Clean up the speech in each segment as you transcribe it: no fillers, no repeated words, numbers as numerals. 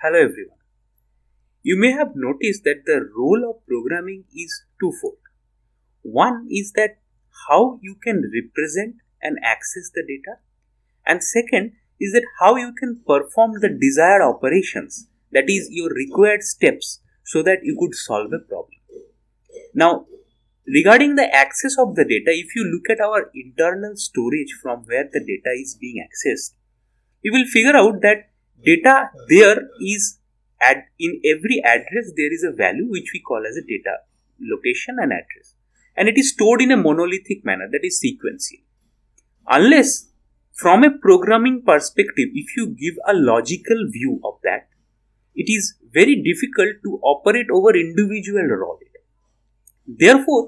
Hello everyone. You may have noticed that the role of programming is twofold. One is that how you can represent and access the data, and second is that how you can perform the desired operations, that is your required steps, so that you could solve a problem. Now, regarding the access of the data, if you look at our internal storage from where the data is being accessed, you will figure out that data there is in every address there is a value which we call as a data location and address, and it is stored in a monolithic manner, that is sequential. Unless from a programming perspective, if you give a logical view of that, it is very difficult to operate over individual raw data. Therefore,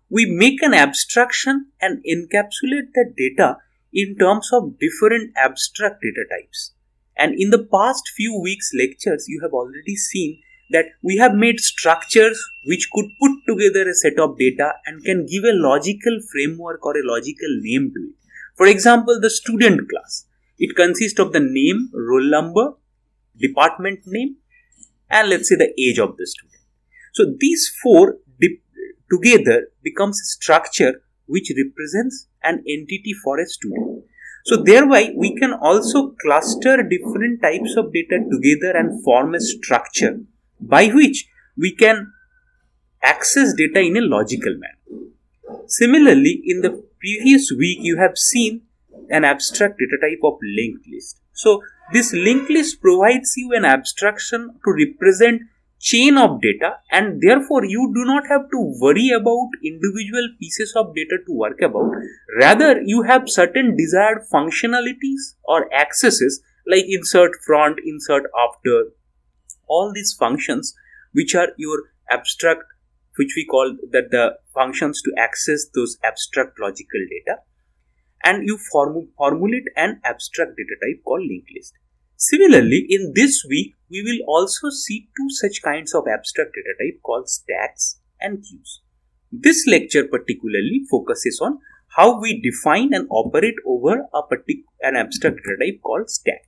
we make an abstraction and encapsulate the data in terms of different abstract data types. And in the past few weeks lectures, you have already seen that we have made structures which could put together a set of data and can give a logical framework or a logical name to it. For example, the student class. It consists of the name, roll number, department name, and let's say the age of the student. So these four together becomes a structure which represents an entity for a student. So thereby we can also cluster different types of data together and form a structure by which we can access data in a logical manner. Similarly, in the previous week you have seen an abstract data type of linked list. So this linked list provides you an abstraction to represent chain of data, and therefore you do not have to worry about individual pieces of data to work about. Rather, you have certain desired functionalities or accesses like insert front, insert after, all these functions which are your abstract, which we call that the functions to access those abstract logical data, and you formulate an abstract data type called linked list. Similarly, in this week, we will also see two such kinds of abstract data type called stacks and queues. This lecture particularly focuses on how we define and operate over an abstract data type called stack.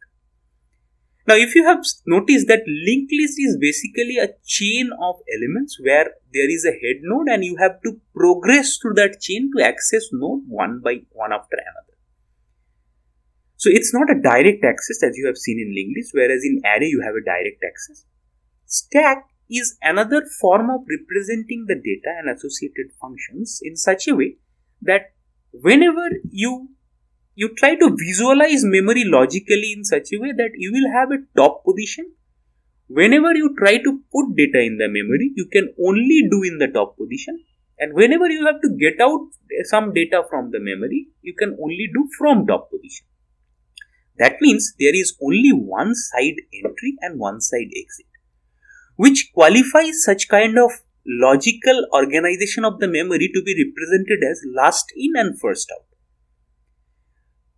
Now, if you have noticed that linked list is basically a chain of elements where there is a head node and you have to progress through that chain to access node one by one after another. So it's not a direct access as you have seen in linked list, whereas in array you have a direct access. Stack is another form of representing the data and associated functions in such a way that whenever you try to visualize memory logically in such a way that you will have a top position. Whenever you try to put data in the memory, you can only do in the top position. And whenever you have to get out some data from the memory, you can only do from top position. That means there is only one side entry and one side exit, which qualifies such kind of logical organization of the memory to be represented as last in and first out.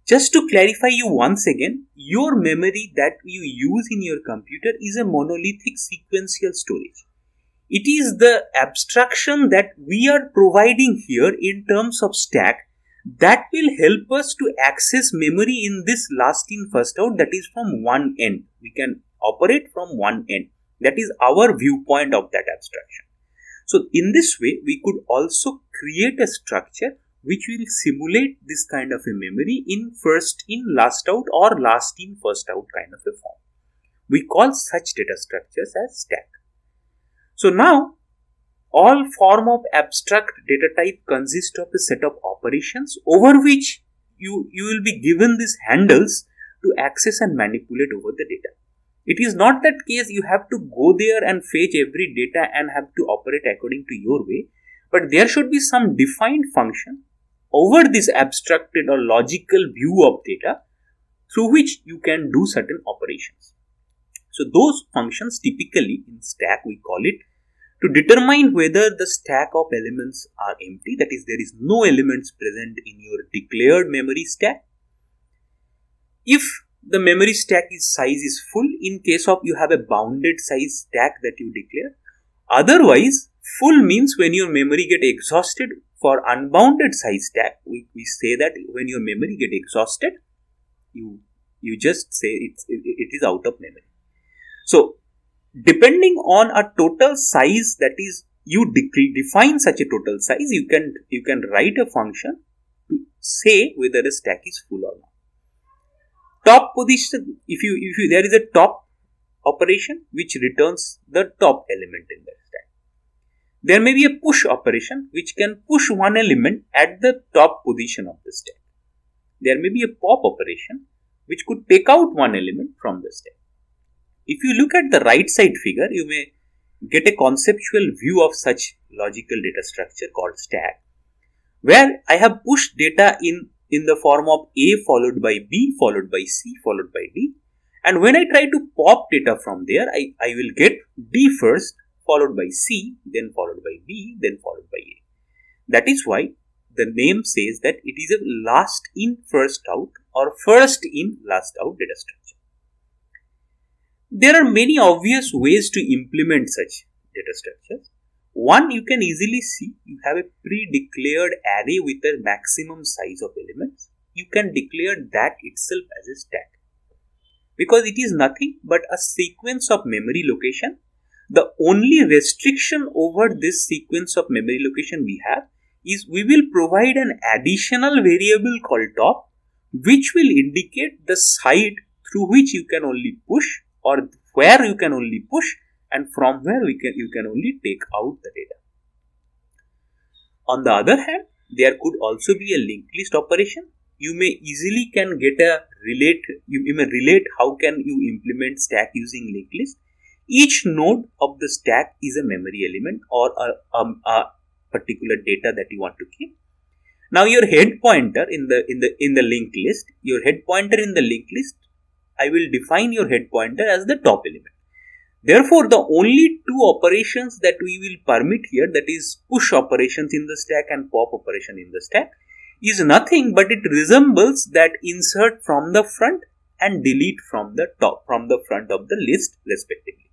Just to clarify you once again, your memory that you use in your computer is a monolithic sequential storage. It is the abstraction that we are providing here in terms of stack that will help us to access memory in this last in first out, that is from one end. We can operate from one end. That is our viewpoint of that abstraction. So in this way, we could also create a structure which will simulate this kind of a memory in first in last out or last in first out kind of a form. We call such data structures as stack. So now, all form of abstract data type consists of a set of operations over which you will be given these handles to access and manipulate over the data. It is not that case you have to go there and fetch every data and have to operate according to your way, but there should be some defined function over this abstracted or logical view of data through which you can do certain operations. So those functions typically in stack we call it to determine whether the stack of elements are empty, that is there is no elements present in your declared memory stack. If the memory stack size is full, in case of you have a bounded size stack that you declare. Otherwise, full means when your memory get exhausted. For unbounded size stack, we say that when your memory get exhausted, you just say it is out of memory. So depending on a total size, that is, you define such a total size, you can write a function to say whether a stack is full or not. Top position, if you there is a top operation which returns the top element in the stack. There may be a push operation which can push one element at the top position of the stack. There may be a pop operation which could take out one element from the stack. If you look at the right side figure, you may get a conceptual view of such logical data structure called stack, where I have pushed data in the form of A followed by B followed by C followed by D, and when I try to pop data from there, I will get D first followed by C, then followed by B, then followed by A. That is why the name says that it is a last in first out or first in last out data structure. There are many obvious ways to implement such data structures. One, you can easily see you have a pre-declared array with a maximum size of elements. You can declare that itself as a stack, because it is nothing but a sequence of memory location. The only restriction over this sequence of memory location we have is we will provide an additional variable called top, which will indicate the side through which you can only push, or where you can only push, and from where you can only take out the data. On the other hand, there could also be a linked list operation. You may easily can get a relate. You may relate how can you implement stack using linked list. Each node of the stack is a memory element or a particular data that you want to keep. Now your head pointer in the linked list, I will define your head pointer as the top element. Therefore, the only two operations that we will permit here, that is push operations in the stack and pop operation in the stack, is nothing but it resembles that insert from the front and delete from the front of the list respectively.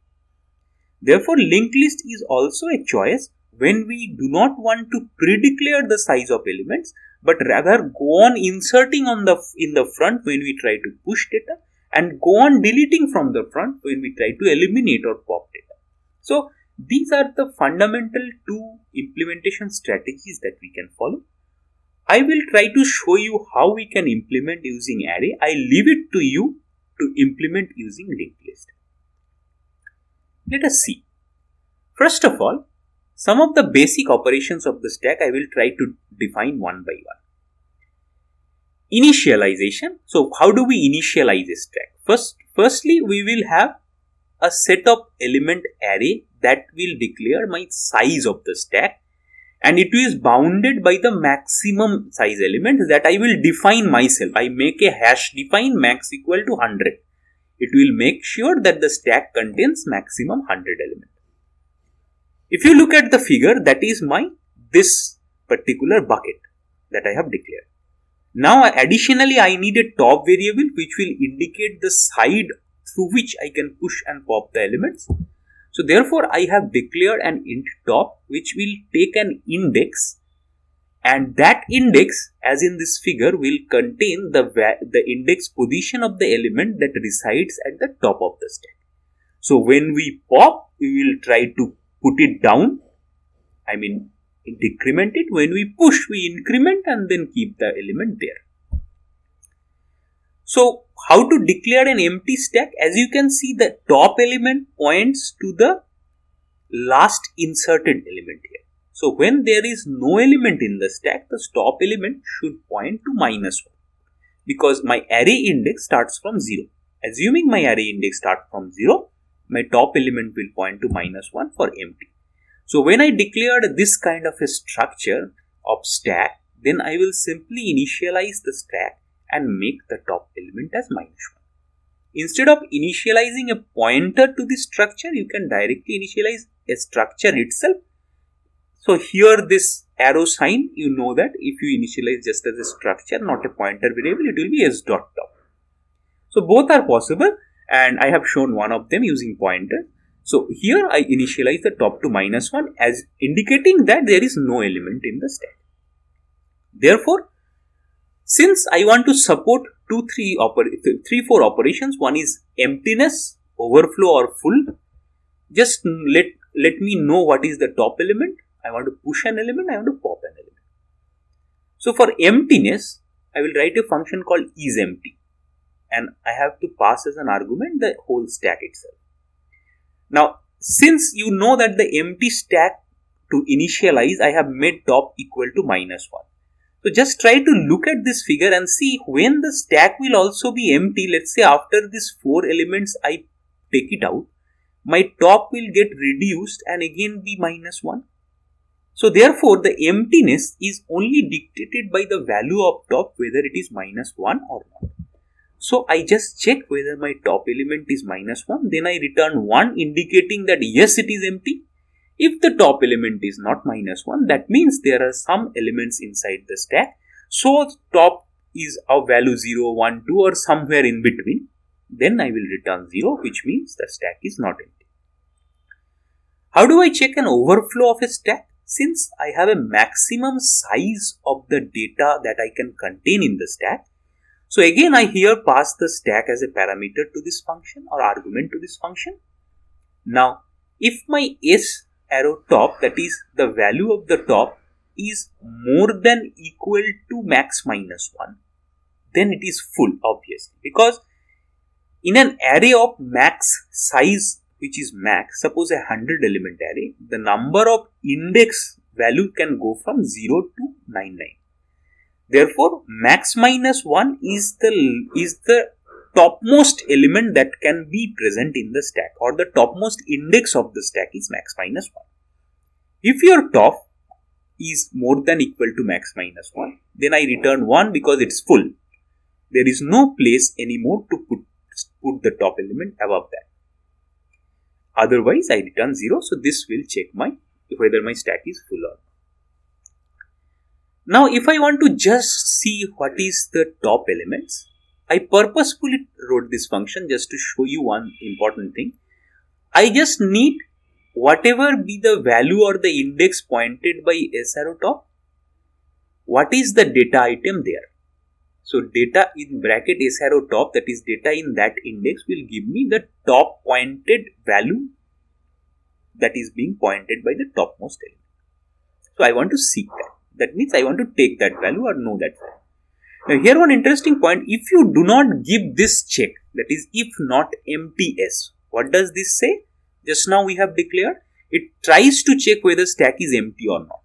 Therefore, linked list is also a choice when we do not want to pre-declare the size of elements, but rather go on inserting in the front when we try to push data, and go on deleting from the front when we try to eliminate or pop data. So these are the fundamental two implementation strategies that we can follow. I will try to show you how we can implement using array. I leave it to you to implement using linked list. Let us see. First of all, some of the basic operations of the stack I will try to define one by one. Initialization. So how do we initialize a stack? Firstly, we will have a set of element array that will declare my size of the stack, and it is bounded by the maximum size element that I will define myself. I make a hash define max equal to 100. It will make sure that the stack contains maximum 100 elements. If you look at the figure, that is this particular bucket that I have declared. Now additionally, I need a top variable which will indicate the side through which I can push and pop the elements. So therefore, I have declared an int top which will take an index, and that index, as in this figure, will contain the index position of the element that resides at the top of the stack. So when we pop, we will try to put it down, decrement it. When we push, we increment and then keep the element there. So how to declare an empty stack? As you can see, the top element points to the last inserted element here. So when there is no element in the stack, the top element should point to -1, because my array index starts from 0. Assuming my array index starts from 0, my top element will point to -1 for empty. So when I declared this kind of a structure of stack, then I will simply initialize the stack and make the top element as -1. Instead of initializing a pointer to the structure, you can directly initialize a structure itself. So here this arrow sign, you know that if you initialize just as a structure, not a pointer variable, it will be s.top. So both are possible, and I have shown one of them using pointer. So here I initialize the top to -1 as indicating that there is no element in the stack. Therefore, since I want to support 3-4 operations, one is emptiness, overflow or full, just let me know what is the top element. I want to push an element, I want to pop an element. So for emptiness, I will write a function called isEmpty, and I have to pass as an argument the whole stack itself. Now, since you know that the empty stack to initialize, I have made top equal to -1. So just try to look at this figure and see when the stack will also be empty. Let's say after these 4 elements I take it out, my top will get reduced and again be -1. So therefore the emptiness is only dictated by the value of top, whether it is -1 or not. So I just check whether my top element is -1, then I return 1 indicating that yes, it is empty. If the top element is not -1, that means there are some elements inside the stack. So top is of value 0, 1, 2 or somewhere in between. Then I will return 0, which means the stack is not empty. How do I check an overflow of a stack? Since I have a maximum size of the data that I can contain in the stack, so again I here pass the stack as a parameter to this function or argument to this function. Now, if my S arrow top, that is the value of the top, is more than equal to max -1, then it is full, obviously, because in an array of max size, which is max, suppose a 100 element array, the number of index value can go from 0 to 99. Therefore, max -1 is the topmost element that can be present in the stack, or the topmost index of the stack is max -1. If your top is more than equal to max -1, then I return 1 because it's full. There is no place anymore to put the top element above that. Otherwise, I return 0. So this will check whether my stack is full or not. Now, if I want to just see what is the top elements, I purposefully wrote this function just to show you one important thing. I just need whatever be the value or the index pointed by S arrow top, what is the data item there? So data in bracket S arrow top, that is data in that index, will give me the top pointed value that is being pointed by the topmost element. So I want to seek that. That means I want to take that value or know that value. Now here one interesting point, if you do not give this check, that is if not empty S, what does this say? Just now we have declared, it tries to check whether stack is empty or not.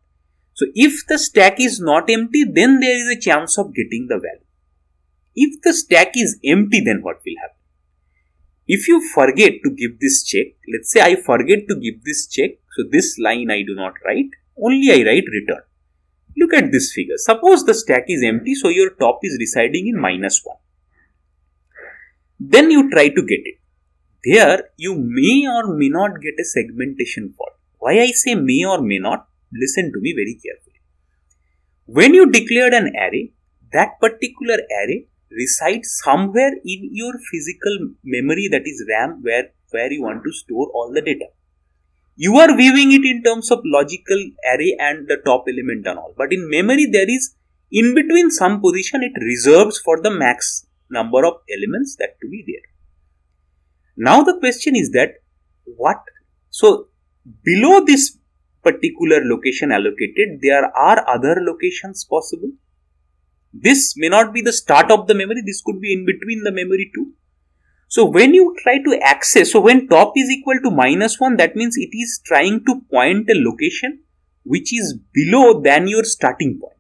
So if the stack is not empty, then there is a chance of getting the value. If the stack is empty, then what will happen? If you forget to give this check, let's say I forget to give this check, so this line I do not write, only I write return. Look at this figure. Suppose the stack is empty, so your top is residing in -1. Then you try to get it. There, you may or may not get a segmentation fault. Why I say may or may not? Listen to me very carefully. When you declared an array, that particular array resides somewhere in your physical memory, that is RAM, where you want to store all the data. You are viewing it in terms of logical array and the top element and all. But in memory, there is in between some position it reserves for the max number of elements that to be there. Now the question is that so below this particular location allocated, there are other locations possible. This may not be the start of the memory, this could be in between the memory too. So when you try to access, so when top is equal to -1, that means it is trying to point a location which is below than your starting point.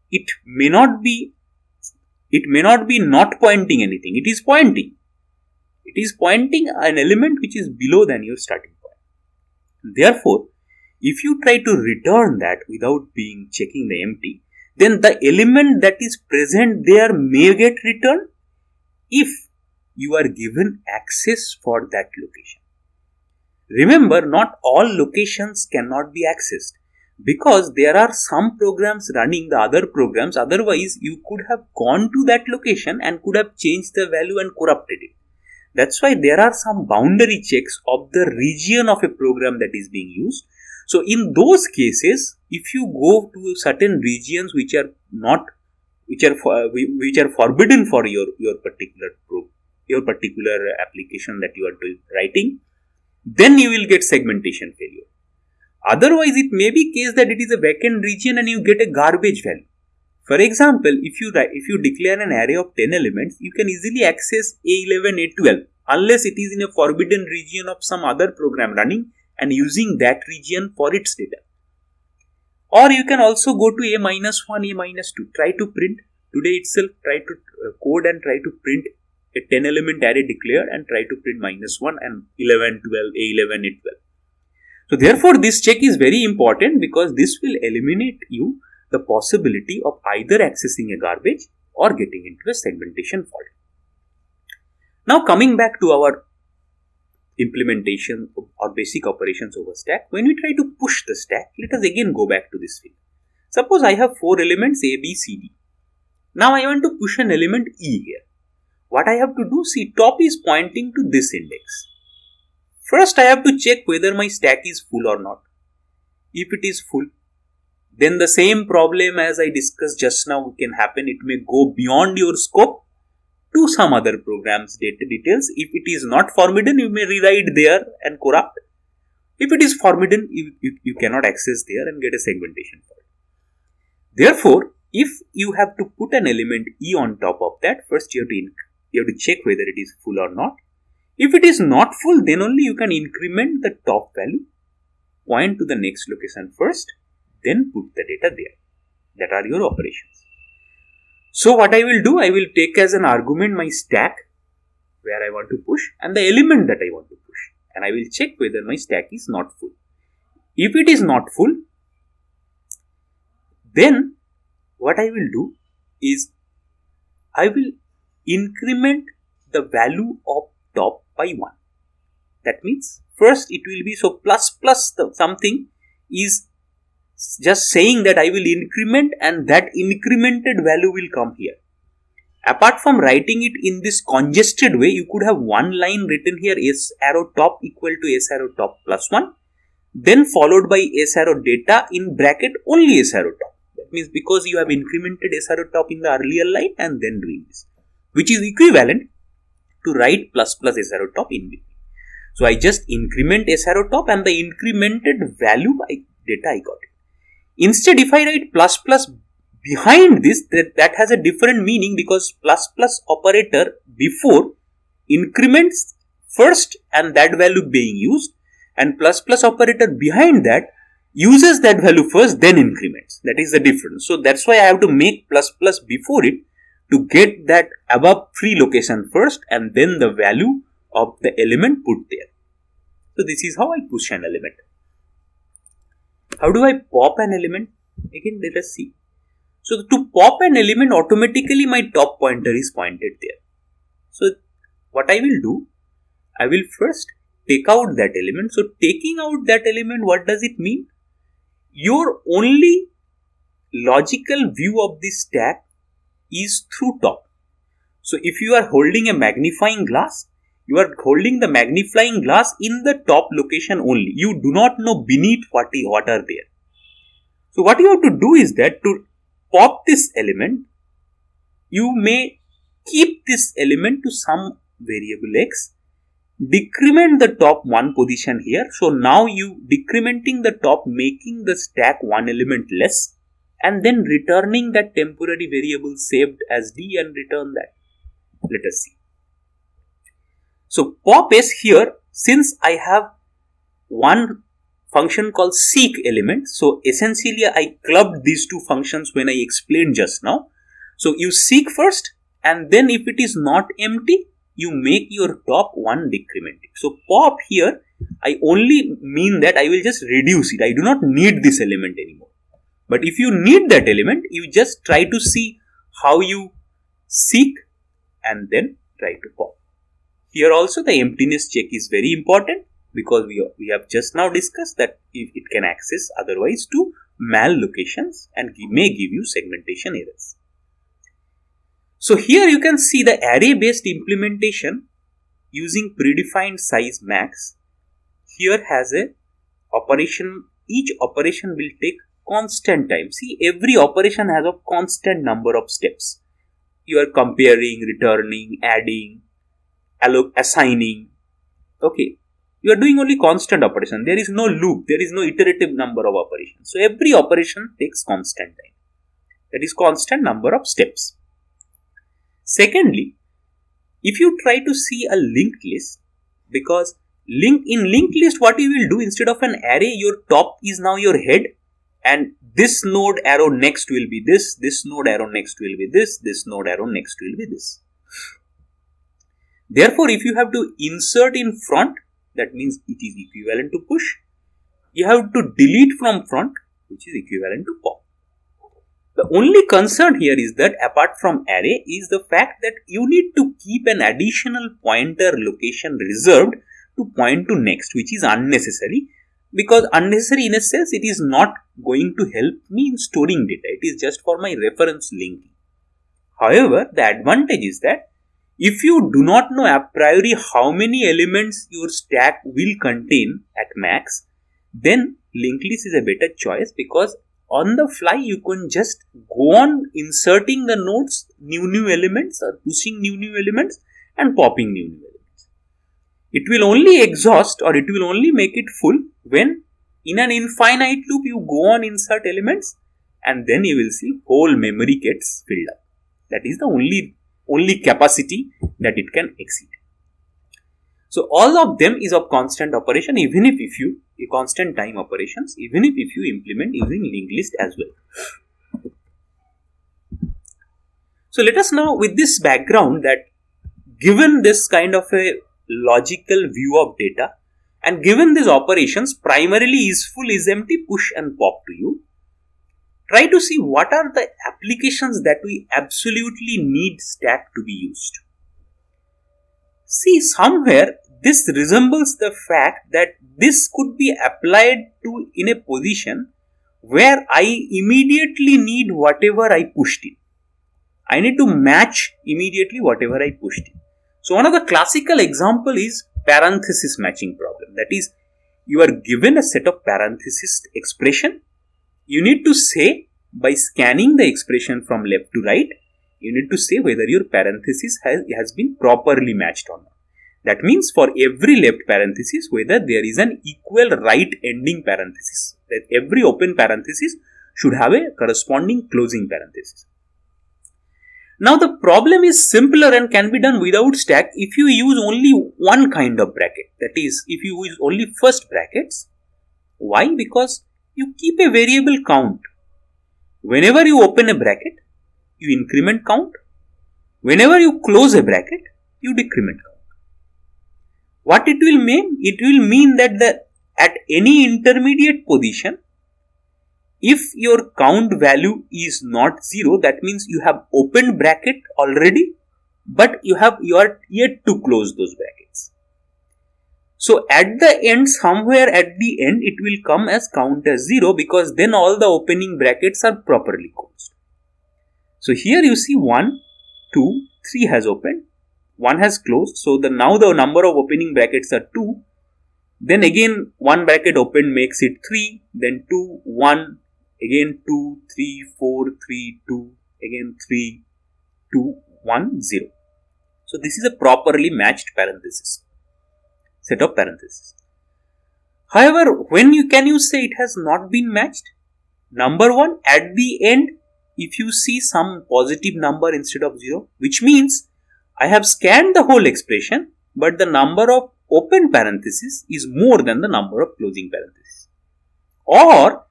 It may not be not pointing anything, it is pointing. It is pointing an element which is below than your starting point. Therefore, if you try to return that without checking the empty, then the element that is present there may get returned if you are given access for that location. Remember, not all locations cannot be accessed, because there are some programs running the other programs, otherwise you could have gone to that location and could have changed the value and corrupted it. That's why there are some boundary checks of the region of a program that is being used. So in those cases, if you go to certain regions which are forbidden for your particular application that you are writing, then you will get segmentation failure. Otherwise, it may be case that it is a vacant region and you get a garbage value. For example, if you declare an array of 10 elements, you can easily access A11, A12 unless it is in a forbidden region of some other program running and using that region for its data. Or you can also go to A-1, A-2. Try to print today itself, try to code and try to print a 10 element array declared and try to print -1 and 11, 12, A11, A12. So therefore, this check is very important because this will eliminate you the possibility of either accessing a garbage or getting into a segmentation fault. Now coming back to our implementation or basic operations over stack, when we try to push the stack, let us again go back to this field. Suppose I have 4 elements A, B, C, D. Now I want to push an element E here. What I have to do, see, top is pointing to this index. First I have to check whether my stack is full or not. If it is full, then the same problem as I discussed just now can happen. It may go beyond your scope to some other program's data details. If it is not forbidden, you may rewrite there and corrupt. If it is forbidden, you cannot access there and get a segmentation fault. Therefore, if you have to put an element E on top of that, first you have to check whether it is full or not. If it is not full, then only you can increment the top value, point to the next location first, then put the data there. That are your operations. So what I will do, I will take as an argument my stack where I want to push and the element that I want to push, and I will check whether my stack is not full. If it is not full, then what I will do is I will increment the value of top by 1. That means first it will be, so plus something is just saying that I will increment and that incremented value will come here. Apart from writing it in this congested way, you could have one line written here, S arrow top equal to S arrow top plus 1, then followed by S arrow data in bracket only S arrow top. That means because you have incremented S arrow top in the earlier line and then doing this, which is equivalent to write plus S arrow top in between. So I just increment S arrow top and the incremented value data I got it. Instead, if I write plus behind this, that has a different meaning because plus operator before increments first and that value being used, and plus operator behind that uses that value first then increments. That is the difference. So that's why I have to make plus before it to get that above free location first and then the value of the element put there. So this is how I push an element. How do I pop an element? Again, let us see. So to pop an element, automatically my top pointer is pointed there. So what I will do, I will first take out that element. So taking out that element, what does it mean? Your only logical view of this stack is through top. So if you are holding a magnifying glass, you are holding the magnifying glass in the top location only. You do not know beneath what are there. So what you have to do is that to pop this element, you may keep this element to some variable x, decrement the top one position here. So now you decrementing the top, making the stack one element less, and then returning that temporary variable saved as d and return that. Let us see. So pop s here, since I have one function called seek element, so essentially I clubbed these two functions when I explained just now. So you seek first, and then if it is not empty, you make your top one decrement. So pop here, I only mean that I will just reduce it. I do not need this element anymore. But if you need that element, you just try to see how you seek and then try to pop. Here also the emptiness check is very important because we have just now discussed that if it can access otherwise to mal locations and may give you segmentation errors. So here you can see the array based implementation using predefined size max. Here has a operation, each operation will take constant time. See, every operation has a constant number of steps. You are comparing, returning, adding, assigning. Okay. You are doing only constant operation. There is no loop. There is no iterative number of operations. So every operation takes constant time. That is constant number of steps. Secondly, if you try to see a linked list, because in linked list, what you will do, instead of an array, your top is now your head, and this node arrow next will be this node arrow next will be this node arrow next will be this. Therefore, if you have to insert in front, that means it is equivalent to push. You have to delete from front, which is equivalent to pop. The only concern here is that apart from array is the fact that you need to keep an additional pointer location reserved to point to next, which is unnecessary, because unnecessary in a sense it is not going to help me in storing data. It is just for my reference linking. However, the advantage is that if you do not know a priori how many elements your stack will contain at max, then linked list is a better choice, because on the fly you can just go on inserting the nodes, new elements, or pushing new elements and popping new elements. It will only exhaust, or it will only make it full when in an infinite loop you go on insert elements, and then you will see whole memory gets filled up. That is the only capacity that it can exceed. So all of them is of constant operation, even if you constant time operations, even if you implement using linked list as well. So let us now, with this background, that given this kind of a logical view of data, and given these operations primarily is full, is empty, push and pop to you, try to see what are the applications that we absolutely need stack to be used. See, somewhere this resembles the fact that this could be applied to in a position where I immediately need whatever I pushed in. I need to match immediately whatever I pushed in. So one of the classical example is parenthesis matching problem. That is, you are given a set of parenthesis expression. You need to say, by scanning the expression from left to right, you need to say whether your parenthesis has been properly matched or not. That means for every left parenthesis, whether there is an equal right ending parenthesis. That every open parenthesis should have a corresponding closing parenthesis. Now the problem is simpler and can be done without stack if you use only one kind of bracket. That is, if you use only first brackets. Why? Because you keep a variable count. Whenever you open a bracket, you increment count. Whenever you close a bracket, you decrement count. What it will mean? It will mean that at any intermediate position, if your count value is not 0, that means you have opened bracket already, but you are yet to close those brackets. So at the end, somewhere at the end, it will come as count as 0, because then all the opening brackets are properly closed. So here you see 1, 2, 3 has opened, 1 has closed. So now the number of opening brackets are 2. Then again 1 bracket opened makes it 3, then 2, 1, again 2, 3, 4, 3, 2, again 3, 2, 1, 0. So this is a properly matched parenthesis, set of parentheses. However, when can you say it has not been matched? Number 1, at the end, if you see some positive number instead of 0, which means I have scanned the whole expression, but the number of open parentheses is more than the number of closing parentheses. Or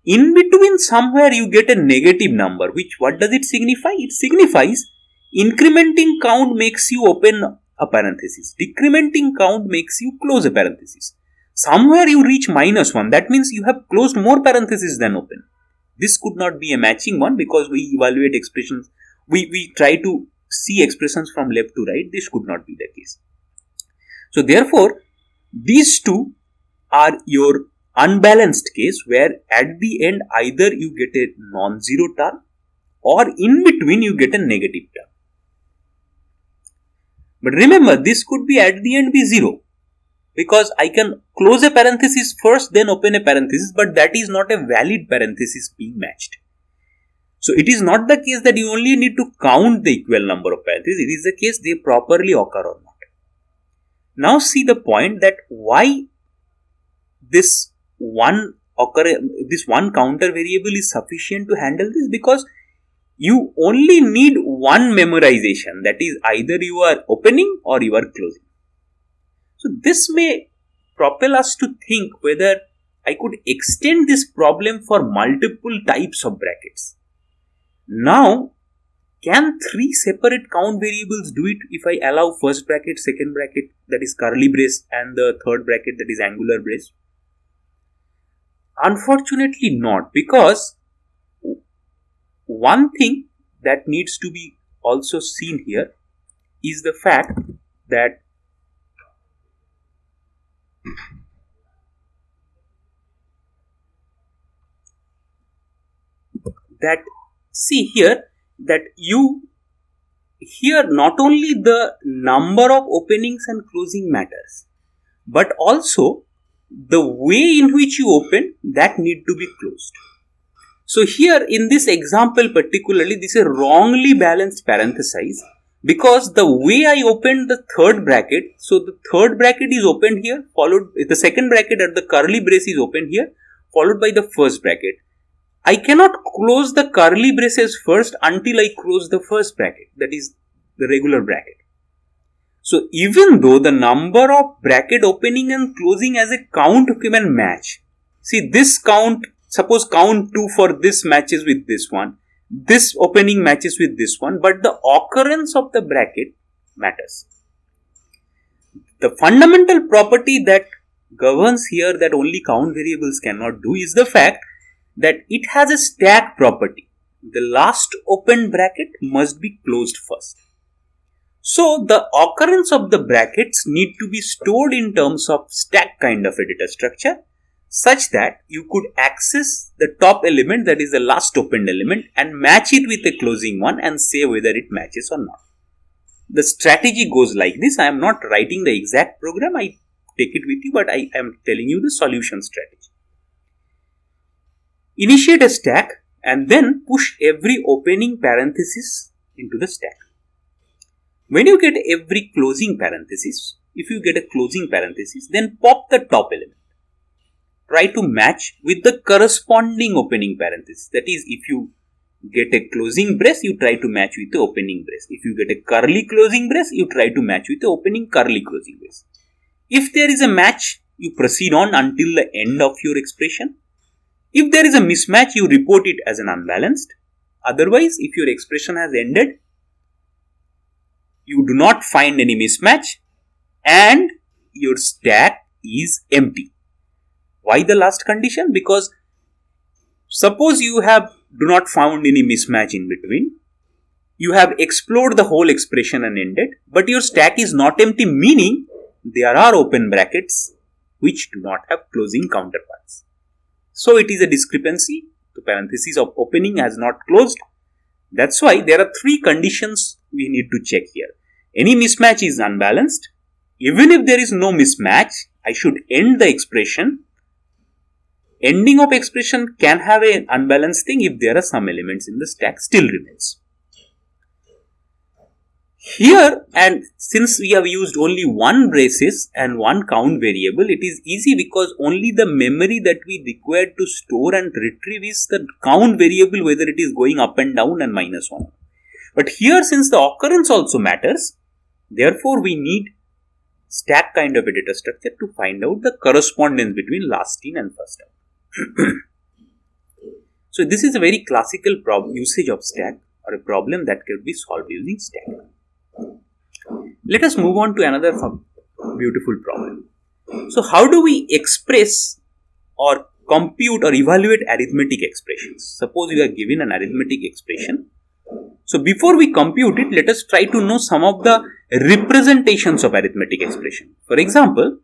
in between somewhere you get a negative number, which what does it signify? It signifies incrementing count makes you open a parenthesis, decrementing count makes you close a parenthesis. Somewhere you reach -1, that means you have closed more parentheses than open. This could not be a matching one, because we evaluate expressions, we try to see expressions from left to right. This could not be the case. So therefore, these two are your unbalanced case, where at the end either you get a non-zero term, or in between you get a negative term. But remember, this could be at the end be 0, because I can close a parenthesis first, then open a parenthesis, but that is not a valid parenthesis being matched. So it is not the case that you only need to count the equal number of parentheses. It is the case they properly occur or not. Now see the point that why this one counter variable is sufficient to handle this, because you only need one memorization, that is either you are opening or you are closing. So this may propel us to think whether I could extend this problem for multiple types of brackets. Now, can three separate count variables do it if I allow first bracket, second bracket, that is curly brace, and the third bracket, that is angular brace? Unfortunately not, because one thing that needs to be also seen here is the fact that see here that here not only the number of openings and closing matters, but also the way in which you open, that need to be closed. So here in this example particularly, this is a wrongly balanced parenthesis, because the way I opened the third bracket, so the third bracket is opened here, followed the second bracket at the curly brace is opened here, followed by the first bracket. I cannot close the curly braces first until I close the first bracket, that is the regular bracket. So even though the number of bracket opening and closing as a count can match, see this count, suppose count 2 for this matches with this one, this opening matches with this one, but the occurrence of the bracket matters. The fundamental property that governs here that only count variables cannot do is the fact that it has a stack property. The last open bracket must be closed first. So the occurrence of the brackets need to be stored in terms of stack kind of a data structure, such that you could access the top element, that is the last opened element, and match it with the closing one and say whether it matches or not. The strategy goes like this. I am not writing the exact program, I take it with you, but I am telling you the solution strategy. Initiate a stack and then push every opening parenthesis into the stack. When you get every closing parenthesis, if you get a closing parenthesis, then pop the top element. Try to match with the corresponding opening parenthesis. That is, if you get a closing brace, you try to match with the opening brace. If you get a curly closing brace, you try to match with the opening curly closing brace. If there is a match, you proceed on until the end of your expression. If there is a mismatch, you report it as an unbalanced. Otherwise, if your expression has ended, you do not find any mismatch and your stack is empty. Why the last condition? Because suppose you do not found any mismatch in between. You have explored the whole expression and ended, but your stack is not empty, meaning there are open brackets which do not have closing counterparts. So it is a discrepancy. The parenthesis of opening has not closed. That's why there are three conditions we need to check here. Any mismatch is unbalanced. Even if there is no mismatch, I should end the expression. Ending of expression can have an unbalanced thing if there are some elements in the stack still remains. Here, and since we have used only one braces and one count variable, it is easy because only the memory that we require to store and retrieve is the count variable, whether it is going up and down and -1. But here, since the occurrence also matters, therefore we need stack kind of a data structure to find out the correspondence between last in and first out. So this is a very classical usage of stack, or a problem that can be solved using stack. Let us move on to another beautiful problem. So how do we express or compute or evaluate arithmetic expressions? Suppose you are given an arithmetic expression. So before we compute it, let us try to know some of the representations of arithmetic expression. For example,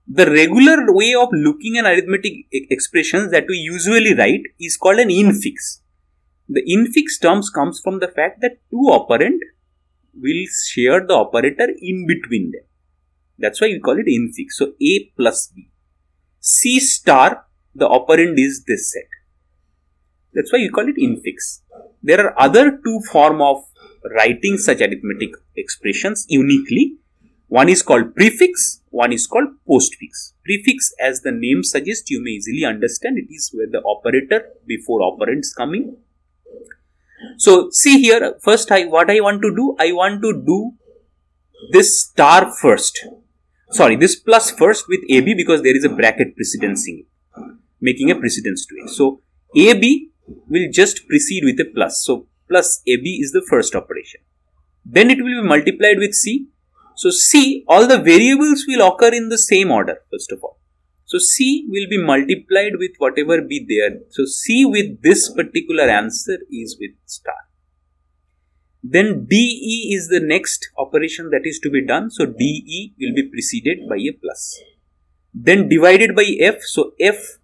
the regular way of looking at arithmetic expressions that we usually write is called an infix. The infix terms comes from the fact that two operand will share the operator in between them. That's why we call it infix. So A plus B. C star, the operand is this set. That's why we call it infix. There are other two forms of writing such arithmetic expressions uniquely. One is called prefix, one is called postfix. Prefix, as the name suggests, you may easily understand, it is where the operator before operands coming. So see here, first what I want to do, I want to do this star first. Sorry, this plus first with AB because there is a bracket precedencing it, making a precedence to it. So AB will just precede with a plus. So plus AB is the first operation. Then it will be multiplied with C. So C, all the variables will occur in the same order, first of all. So C will be multiplied with whatever be there. So C with this particular answer is with star. Then DE is the next operation that is to be done. So DE will be preceded by a plus. Then divided by F. So F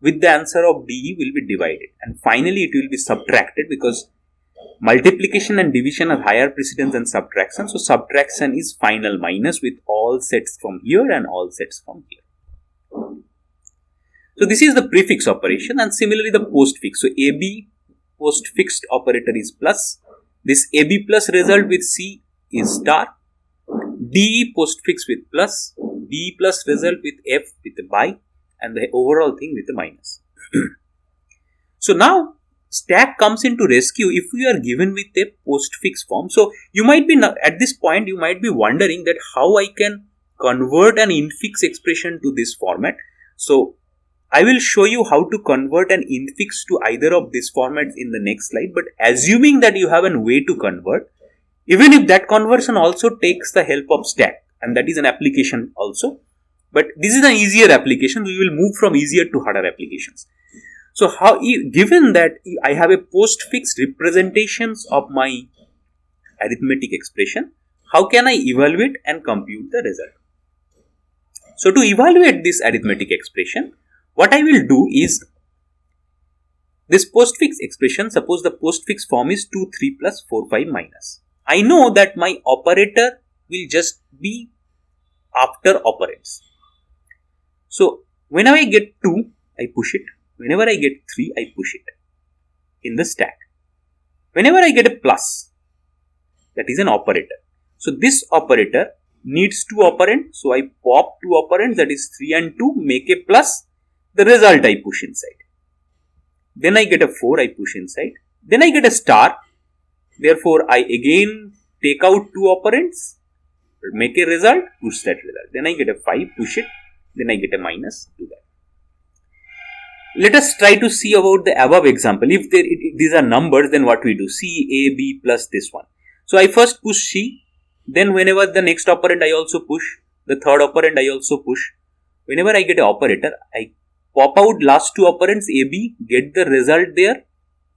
with the answer of DE will be divided. And finally it will be subtracted because multiplication and division are higher precedence than subtraction. So subtraction is final minus with all sets from here and all sets from here. So this is the prefix operation, and similarly the postfix. So AB postfixed operator is plus. This AB plus result with C is star. DE postfix with plus. DE plus result with F with a by, and the overall thing with a minus. So now stack comes into rescue if we are given with a postfix form. So you might be, at this point you might be wondering that how I can convert an infix expression to this format. So I will show you how to convert an infix to either of these formats in the next slide, but assuming that you have a way to convert, even if that conversion also takes the help of stack, and that is an application also, but this is an easier application, we will move from easier to harder applications. So how, given that I have a postfix representations of my arithmetic expression, how can I evaluate and compute the result? So to evaluate this arithmetic expression, what I will do is, this postfix expression, suppose the postfix form is 2, 3 plus 4, 5 minus. I know that my operator will just be after operands. So whenever I get 2, I push it. Whenever I get 3, I push it in the stack. Whenever I get a plus, that is an operator. So this operator needs 2 operands. So I pop 2 operands, that is 3 and 2, make a plus. The result I push inside. Then I get a 4, I push inside. Then I get a star. Therefore, I again take out 2 operands, make a result, push that result. Then I get a 5, push it. Then I get a minus, do that. Let us try to see about the above example. If these are numbers, then what we do? C, A, B plus this one. So I first push C. Then whenever the next operand I also push. The third operand I also push. Whenever I get an operator, I pop out last 2 operands AB, get the result there,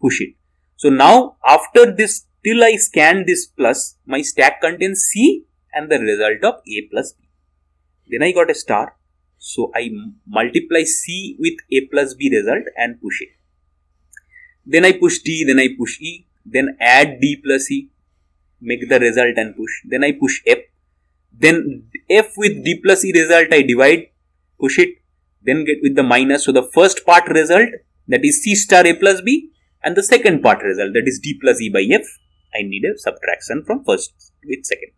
push it. So now after this, till I scan this plus, my stack contains C and the result of A plus B. Then I got a star. So I multiply C with A plus B result and push it. Then I push D, then I push E, then add D plus E, make the result and push. Then I push F. Then F with D plus E result I divide, push it. Then get with the minus. So the first part result, that is C star A plus B, and the second part result, that is D plus E by F. I need a subtraction from first with second.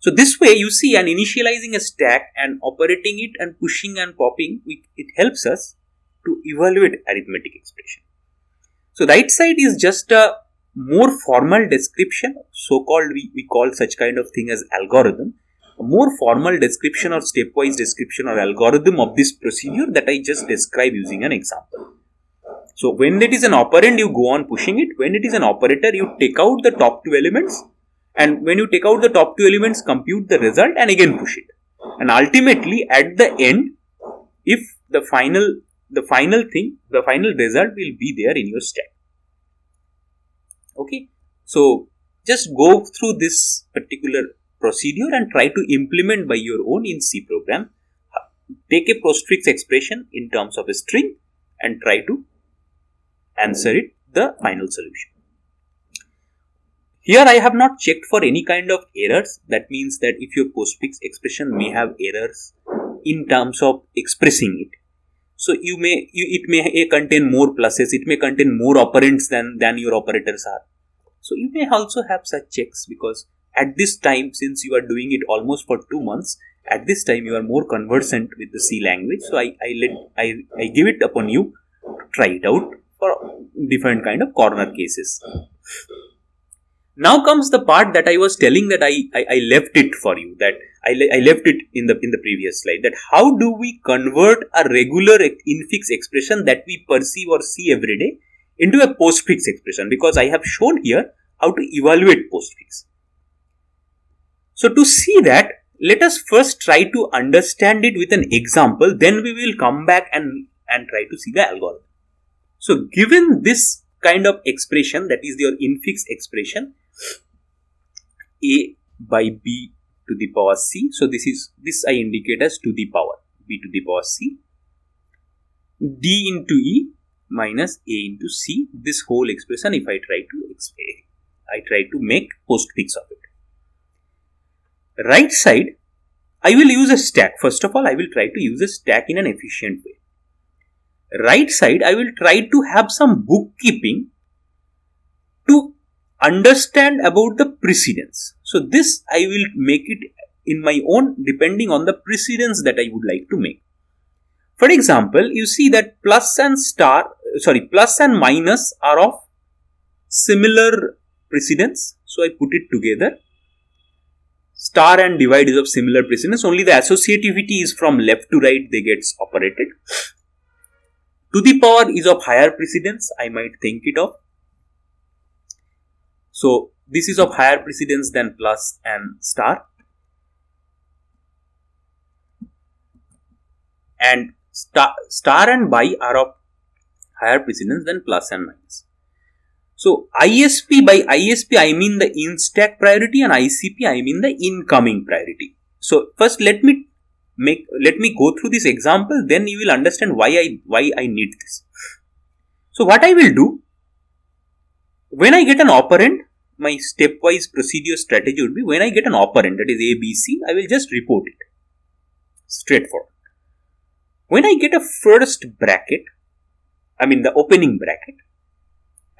So this way you see, and initializing a stack and operating it and pushing and popping, it helps us to evaluate arithmetic expression. So right side is just a more formal description, so-called we call such kind of thing as algorithm. A more formal description or stepwise description or algorithm of this procedure that I just described using an example. So when it is an operand, you go on pushing it. When it is an operator, you take out the top 2 elements, and when you take out the top 2 elements, compute the result and again push it. And ultimately at the end, if the final result will be there in your stack. Okay, so just go through this particular procedure and try to implement by your own in C program. Take a postfix expression in terms of a string and try to answer it the final solution. Here I have not checked for any kind of errors. That means that if your postfix expression may have errors in terms of expressing it. So it may contain more pluses, it may contain more operands than your operators are. So you may also have such checks, because at this time, since you are doing it almost for 2 months, at this time you are more conversant with the C language. So I give it upon you to try it out for different kind of corner cases. Now comes the part that I was telling that I left it for you, that I left it in the previous slide, that how do we convert a regular infix expression that we perceive or see every day into a postfix expression, because I have shown here how to evaluate postfix. So to see that, let us first try to understand it with an example, then we will come back and try to see the algorithm. So given this kind of expression, that is your infix expression, a by b to the power c, so this I indicate as to the power b to the power c, d into e minus a into c, this whole expression if I try to make postfix of it. Right side, I will use a stack. First of all, I will try to use a stack in an efficient way. Right side, I will try to have some bookkeeping to understand about the precedence. So this I will make it in my own depending on the precedence that I would like to make. For example, you see that plus and minus are of similar precedence. So I put it together. Star and divide is of similar precedence. Only the associativity is from left to right, they gets operated. To the power is of higher precedence, I might think it of. So this is of higher precedence than plus and star. And star and by are of higher precedence than plus and minus. So ISP, by ISP I mean the in-stack priority, and ICP I mean the incoming priority. So first let me go through this example, then you will understand why I need this. So what I will do, when I get an operand, my stepwise procedure strategy would be, when I get an operand, that is A, B, C, I will just report it. Straightforward. When I get a first bracket, I mean the opening bracket,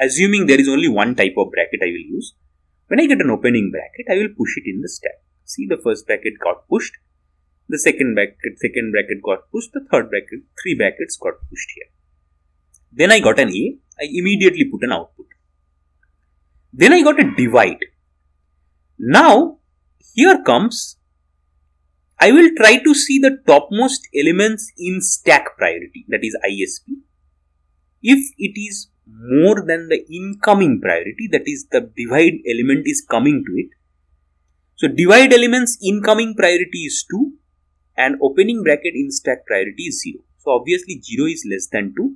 assuming there is only one type of bracket I will use. When I get an opening bracket, I will push it in the stack. See, the first bracket got pushed, the second bracket got pushed, the third bracket, 3 brackets got pushed here. Then I got an A, I immediately put an output. Then I got a divide. Now, here comes, I will try to see the topmost elements in stack priority, that is ISP. If it is more than the incoming priority, that is the divide element is coming to it. So divide elements incoming priority is 2 and opening bracket in stack priority is 0. So obviously 0 is less than 2.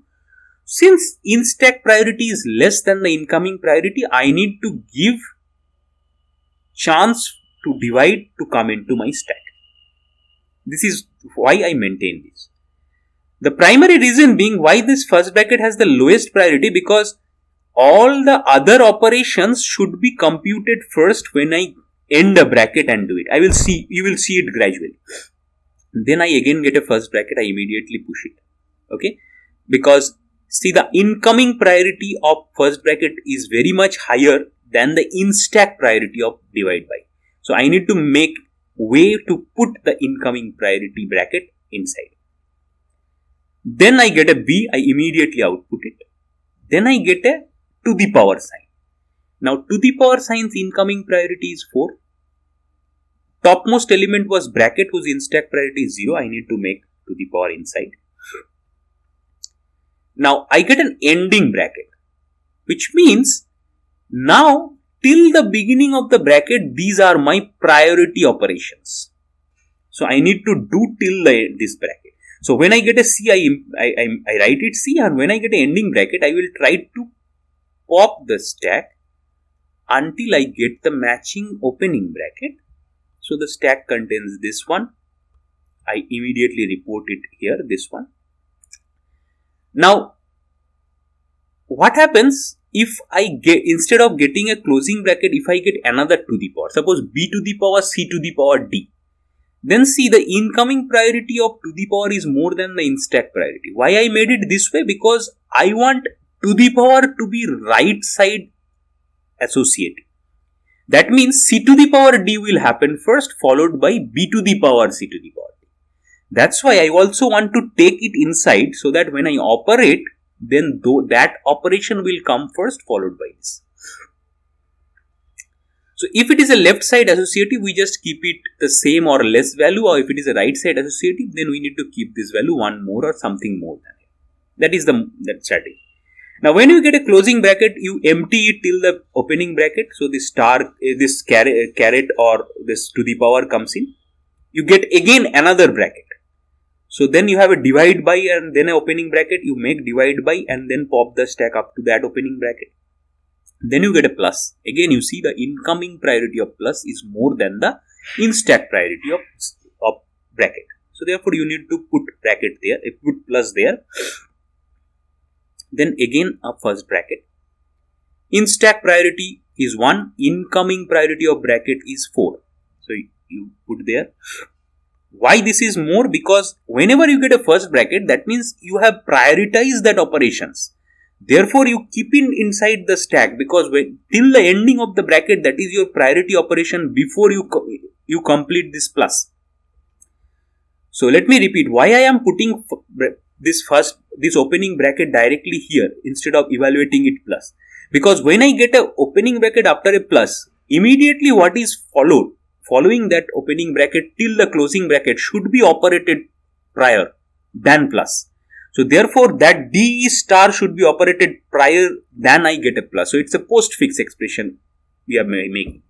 Since in stack priority is less than the incoming priority, I need to give chance to divide to come into my stack. This is why I maintain this. The primary reason being why this first bracket has the lowest priority, because all the other operations should be computed first when I end a bracket and do it. You will see it gradually. Then I again get a first bracket, I immediately push it. Okay? Because see, the incoming priority of first bracket is very much higher than the in-stack priority of divide by. So I need to make way to put the incoming priority bracket inside. Then I get a B, I immediately output it. Then I get a to the power sign. Now to the power sign's incoming priority is 4. Topmost element was bracket whose in-stack priority is 0. I need to make to the power inside. Now I get an ending bracket, which means now till the beginning of the bracket, these are my priority operations. So I need to do till this bracket. So when I get a C, I write it C, and when I get an ending bracket, I will try to pop the stack until I get the matching opening bracket. So the stack contains this one. I immediately report it here, this one. Now, what happens if I get, instead of getting a closing bracket, if I get another to the power, suppose B to the power C to the power D. Then see, the incoming priority of to the power is more than the in-stack priority. Why I made it this way? Because I want to the power to be right side associative. That means c to the power d will happen first, followed by b to the power c to the power d. That's why I also want to take it inside, so that when I operate, then that operation will come first, followed by this. So if it is a left side associative, we just keep it the same or less value, or if it is a right side associative, then we need to keep this value one more or something more than it. That is that strategy. Now when you get a closing bracket, you empty it till the opening bracket. So this star, this caret or this to the power comes in. You get again another bracket. So then you have a divide by and then an opening bracket. You make divide by and then pop the stack up to that opening bracket. Then you get a plus. Again you see the incoming priority of plus is more than the in-stack priority of bracket. So therefore you need to put bracket there, put plus there. Then again a first bracket. In-stack priority is 1, incoming priority of bracket is 4. So you put there. Why this is more? Because whenever you get a first bracket, that means you have prioritized that operations. Therefore, you keep it inside the stack, because till the ending of the bracket, that is your priority operation before you complete this plus. So let me repeat why I am putting this opening bracket directly here instead of evaluating it plus. Because when I get a opening bracket after a plus, immediately what is following that opening bracket till the closing bracket should be operated prior than plus. So therefore that D star should be operated prior than I get a plus. So it's a postfix expression we are making.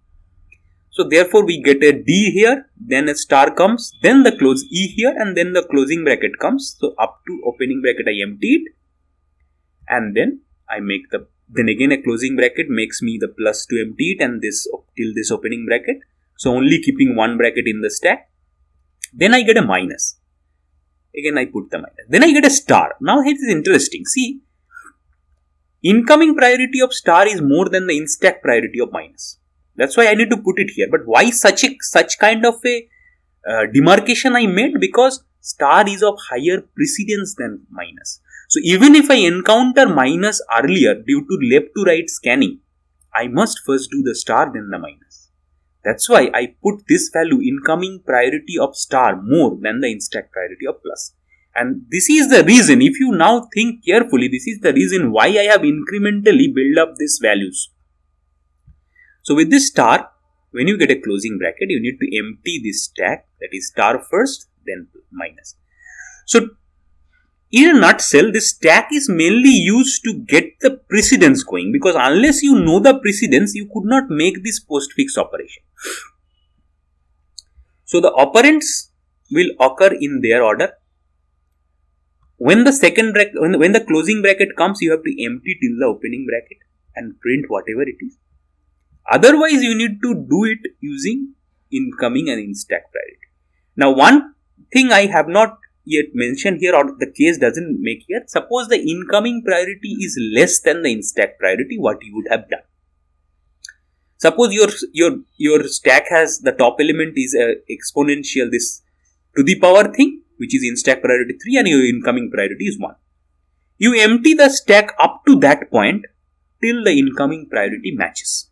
So therefore we get a D here, then a star comes, then the close E here, and then the closing bracket comes. So up to opening bracket I empty it, and then I make then again a closing bracket makes me the plus to empty it, and this till this opening bracket. So only keeping one bracket in the stack. Then I get a minus. Again I put the minus. Then I get a star. Now it is interesting. See, incoming priority of star is more than the in-stack priority of minus. That's why I need to put it here. But why such kind of a demarcation I made? Because star is of higher precedence than minus. So even if I encounter minus earlier due to left to right scanning, I must first do the star then the minus. That's why I put this value incoming priority of star more than the in-stack priority of plus. And this is the reason, if you now think carefully, this is the reason why I have incrementally built up these values. So with this star, when you get a closing bracket, you need to empty this stack, that is star first, then minus. So in a nutshell, this stack is mainly used to get the precedence going, because unless you know the precedence, you could not make this postfix operation. So the operands will occur in their order. When the second bracket, when the closing bracket comes, you have to empty till the opening bracket and print whatever it is. Otherwise, you need to do it using incoming and in-stack priority. Now, one thing I have not yet mentioned here, or the case doesn't make here. Suppose the incoming priority is less than the in-stack priority, what you would have done. Suppose your stack has the top element is a exponential this to the power thing, which is in-stack priority 3, and your incoming priority is 1. You empty the stack up to that point till the incoming priority matches.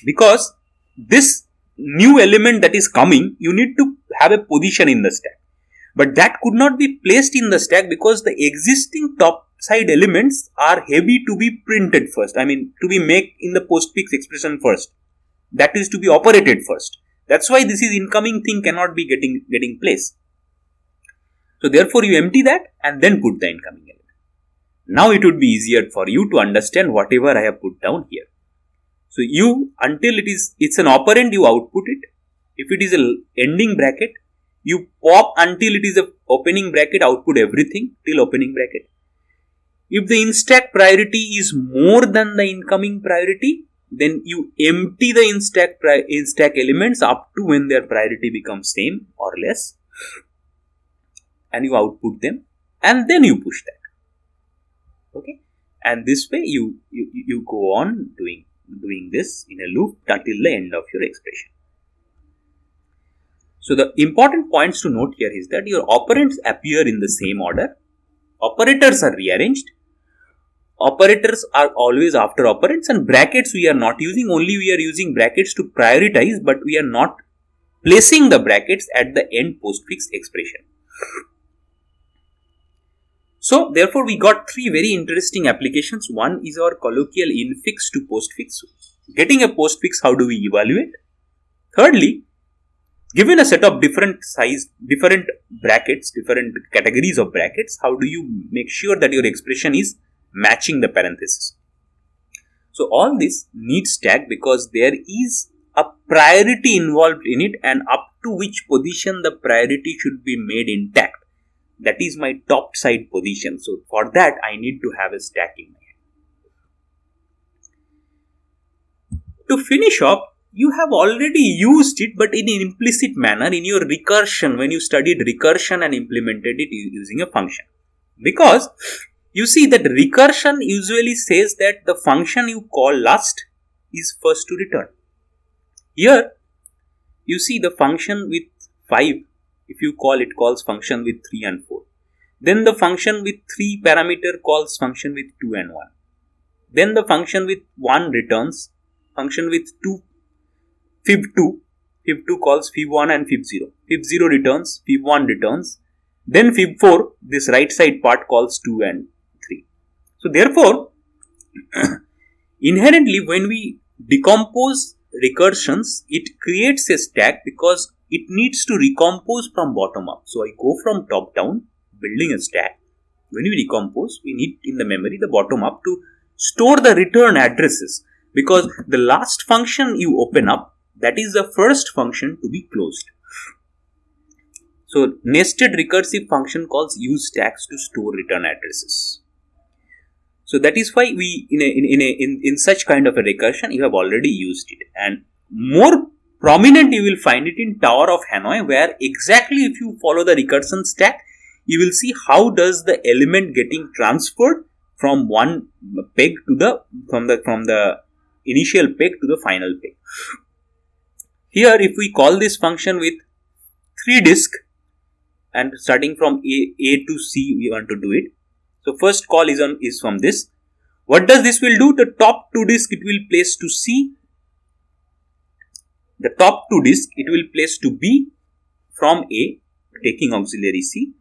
Because this new element that is coming, you need to have a position in the stack. But that could not be placed in the stack because the existing top side elements are heavy to be printed first. I mean, to be made in the postfix expression first. That is to be operated first. That's why this is incoming thing cannot be getting placed. So therefore you empty that and then put the incoming element. Now it would be easier for you to understand whatever I have put down here. So until it's an operand, you output it. If it is an ending bracket, you pop until it is a opening bracket, output everything till opening bracket. If the in-stack priority is more than the incoming priority, then you empty the in-stack elements up to when their priority becomes same or less, and you output them, and then you push that. Okay, and this way you go on doing this in a loop until the end of your expression. So the important points to note here is that your operands appear in the same order, operators are rearranged, operators are always after operands, and brackets we are not using, only we are using brackets to prioritize, but we are not placing the brackets at the end postfix expression. So therefore we got three very interesting applications. One is our colloquial infix to postfix. Getting a postfix, how do we evaluate? Thirdly, given a set of different brackets, different categories of brackets, how do you make sure that your expression is matching the parenthesis? So all this needs tag because there is a priority involved in it, and up to which position the priority should be made intact. That is my top side position. So for that I need to have a stack in my hand. To finish off, you have already used it, but in an implicit manner in your recursion when you studied recursion and implemented it using a function. Because you see that recursion usually says that the function you call last is first to return. Here you see the function with 5, if you call it, calls function with 3 and 4. Then the function with 3 parameter calls function with 2 and 1. Then the function with 1 returns, function with 2, fib2 calls fib1 and fib0. Fib0 returns, fib1 returns. Then fib4, this right side part, calls 2 and 3. So therefore, inherently when we decompose recursions, it creates a stack because it needs to recompose from bottom up. So I go from top down, building a stack. When we decompose, we need in the memory the bottom up to store the return addresses, because the last function you open up, that is the first function to be closed. So nested recursive function calls use stacks to store return addresses. So that is why we in such kind of a recursion you have already used it, and more prominent you will find it in Tower of Hanoi, where exactly if you follow the recursion stack, you will see how does the element getting transferred from one peg to the from the initial peg to the final peg. Here if we call this function with 3 disk and starting from A to C we want to do it. So first call is from this. What does this will do? The top 2 disk it will place to C. The top 2 disk it will place to B from A, taking auxiliary C.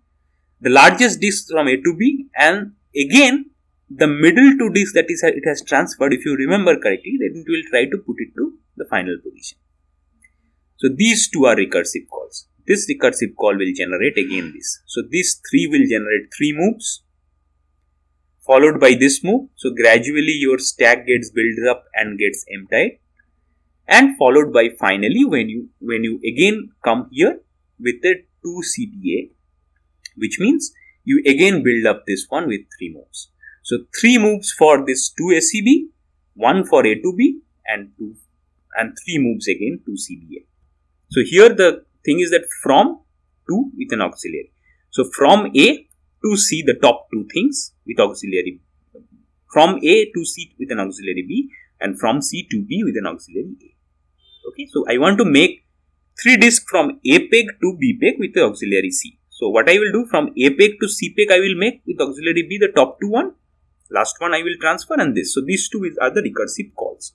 The largest disk from A to B, and again the middle 2 disks that is it has transferred, if you remember correctly, then it will try to put it to the final position. So these two are recursive calls. This recursive call will generate again this. So these 3 will generate 3 moves followed by this move. So gradually your stack gets built up and gets emptied, and followed by finally when you again come here with a 2 CBA, which means you again build up this one with 3 moves. So 3 moves for this 2 ACB, 1 for A to B, and 3 moves again to CBA. So here the thing is that from 2 with an auxiliary. So from A to C, the top 2 things with auxiliary. From A to C with an auxiliary B, and from C to B with an auxiliary A. Okay, so I want to make 3 disks from A peg to B peg with the auxiliary C. So what I will do, from A peg to C peg I will make with auxiliary B the top 2 one. Last one I will transfer, and this. So these 2 are the recursive calls.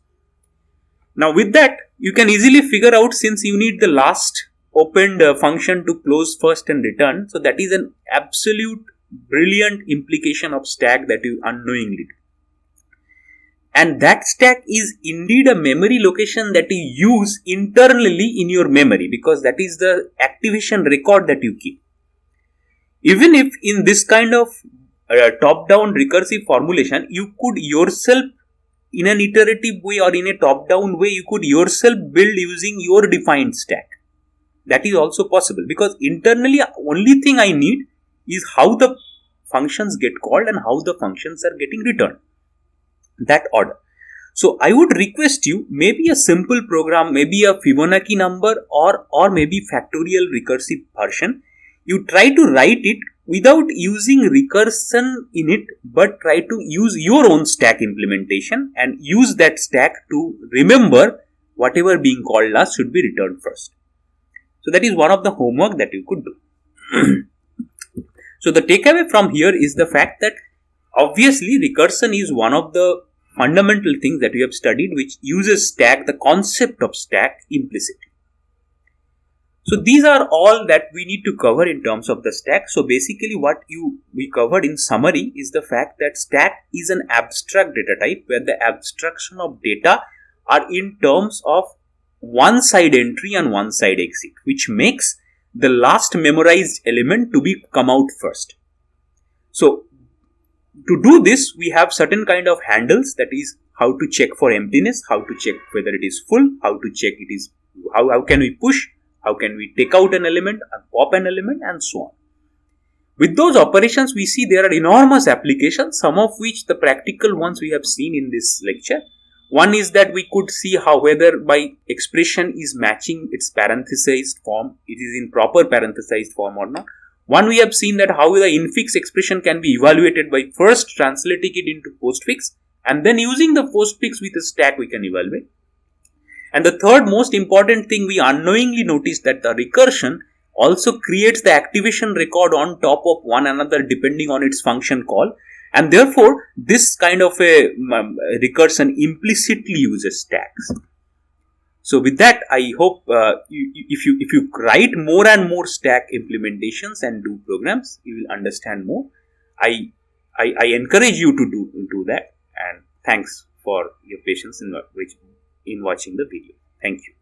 Now with that you can easily figure out, since you need the last opened function to close first and return. So that is an absolute brilliant implication of stack that you unknowingly do. And that stack is indeed a memory location that you use internally in your memory, because that is the activation record that you keep. Even if in this kind of top-down recursive formulation, you could yourself, in an iterative way or in a top-down way, you could yourself build using your defined stack. That is also possible, because internally only thing I need is how the functions get called and how the functions are getting returned. That order. So I would request you, maybe a simple program, maybe a Fibonacci number or maybe factorial recursive version. You try to write it without using recursion in it, but try to use your own stack implementation and use that stack to remember whatever being called last should be returned first. So that is one of the homework that you could do. So the takeaway from here is the fact that Obviously, recursion is one of the fundamental things that we have studied, which uses stack, the concept of stack, implicitly. So these are all that we need to cover in terms of the stack. So basically what we covered in summary is the fact that stack is an abstract data type where the abstraction of data are in terms of one side entry and one side exit, which makes the last memorized element to be come out first. So to do this, we have certain kind of handles, that is how to check for emptiness, how to check whether it is full, how to check it is, how can we push, how can we take out an element and pop an element, and so on. With those operations, we see there are enormous applications, some of which the practical ones we have seen in this lecture. One is that we could see how whether by expression is matching its parenthesized form, it is in proper parenthesized form or not. One, we have seen that how the infix expression can be evaluated by first translating it into postfix and then using the postfix with a stack we can evaluate. And the third most important thing, we unknowingly noticed that the recursion also creates the activation record on top of one another depending on its function call, and therefore this kind of a recursion implicitly uses stacks. So with that, I hope if you write more and more stack implementations and do programs, you will understand more. I encourage you to do that, and thanks for your patience in watching the video. Thank you.